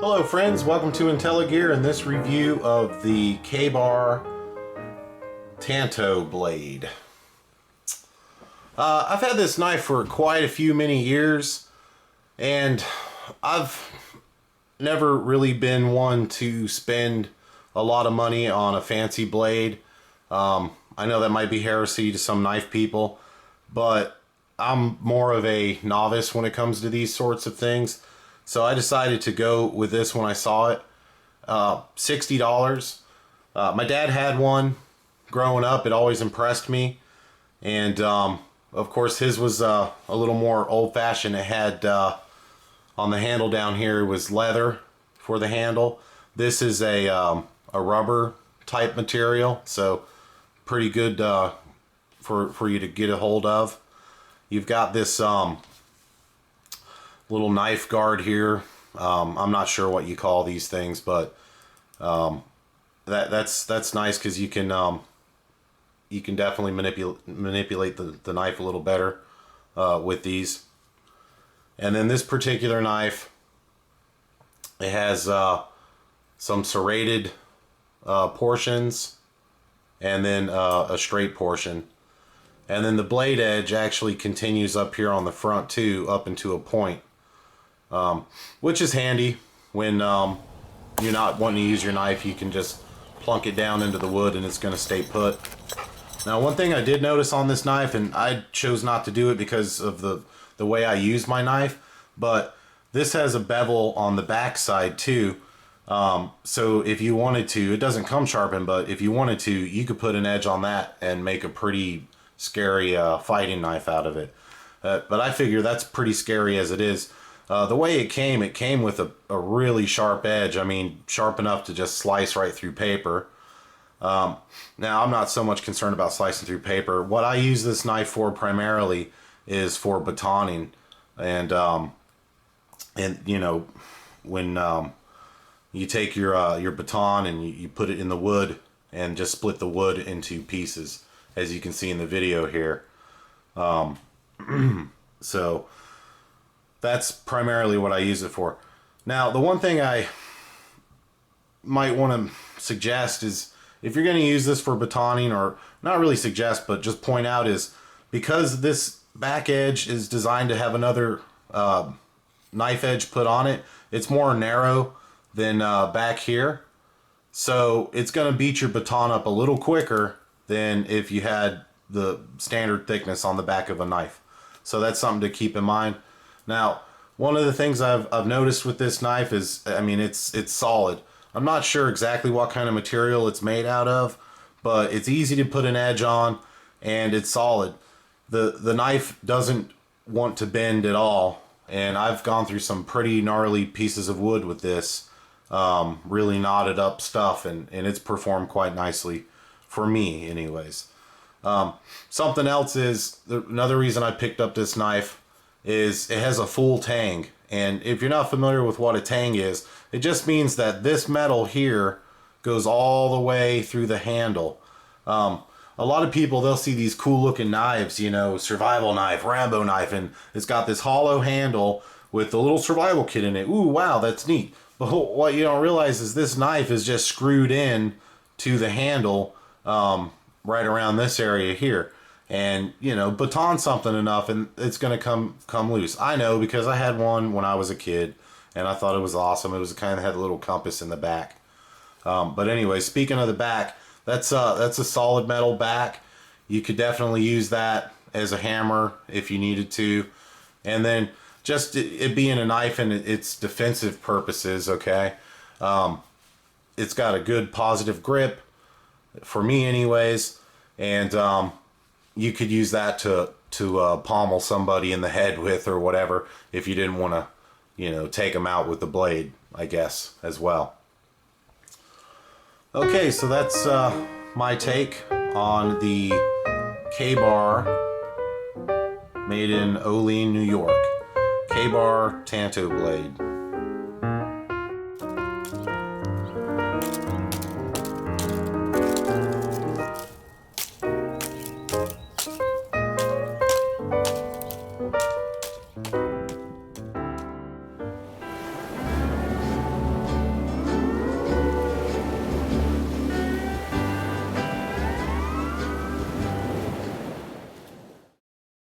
Hello friends, welcome to IntelliGear and this review of the KA-BAR Tanto blade. I've had this knife for quite a few many years and I've never really been one to spend a lot of money on a fancy blade. I know that might be heresy to some knife people, but I'm more of a novice when it comes to these sorts of things. So I decided to go with this when I saw it. $60. My dad had one growing up. It always impressed me. And of course his was a little more old-fashioned. It had on the handle down here it was leather for the handle. This is a rubber type material, so pretty good for you to get a hold of. You've got this little knife guard here. I'm not sure what you call these things, but that's nice because you can definitely manipulate the knife a little better with these. And then this particular knife, it has some serrated portions and then a straight portion. And then the blade edge actually continues up here on the front too, up into a point. Which is handy when you're not wanting to use your knife. You can just plunk it down into the wood and it's going to stay put. Now one thing I did notice on this knife, and I chose not to do it because of the way I use my knife, but this has a bevel on the back side too. So if you wanted to, it doesn't come sharpened, but if you wanted to, you could put an edge on that and make a pretty scary fighting knife out of it. But I figure that's pretty scary as it is. The way it came with a really sharp edge. I mean, sharp enough to just slice right through paper. Now, I'm not so much concerned about slicing through paper. What I use this knife for primarily is for batoning. And you know, when you take your baton and you put it in the wood and just split the wood into pieces, as you can see in the video here. So that's primarily what I use it for. Now, the one thing I might want to suggest is if you're going to use this for batoning, or not really suggest, but just point out, is because this back edge is designed to have another knife edge put on it, it's more narrow than back here. So it's going to beat your baton up a little quicker than if you had the standard thickness on the back of a knife. So that's something to keep in mind. Now, one of the things I've noticed with this knife is, I mean, it's solid. I'm not sure exactly what kind of material it's made out of, but it's easy to put an edge on and it's solid. The knife doesn't want to bend at all, and I've gone through some pretty gnarly pieces of wood with this, really knotted up stuff, and it's performed quite nicely for me anyways. Something else is, another reason I picked up this knife is it has a full tang. And if you're not familiar with what a tang is, it just means that this metal here goes all the way through the handle. A lot of people, they'll see these cool looking knives, you know, survival knife, Rambo knife, and it's got this hollow handle with a little survival kit in it. Ooh, wow, that's neat. But what you don't realize is this knife is just screwed in to the handle right around this area here. And, you know, baton something enough and it's going to come loose. I know, because I had one when I was a kid and I thought it was awesome. It was kind of had a little compass in the back. But anyway, speaking of the back, that's a solid metal back. You could definitely use that as a hammer if you needed to. And then just it being a knife and its defensive purposes, okay? It's got a good positive grip, for me anyways. And you could use that to pommel somebody in the head with or whatever, if you didn't want to, you know, take them out with the blade, I guess, as well. Okay, so that's my take on the KA-BAR, made in Olean, New York, KA-BAR Tanto blade.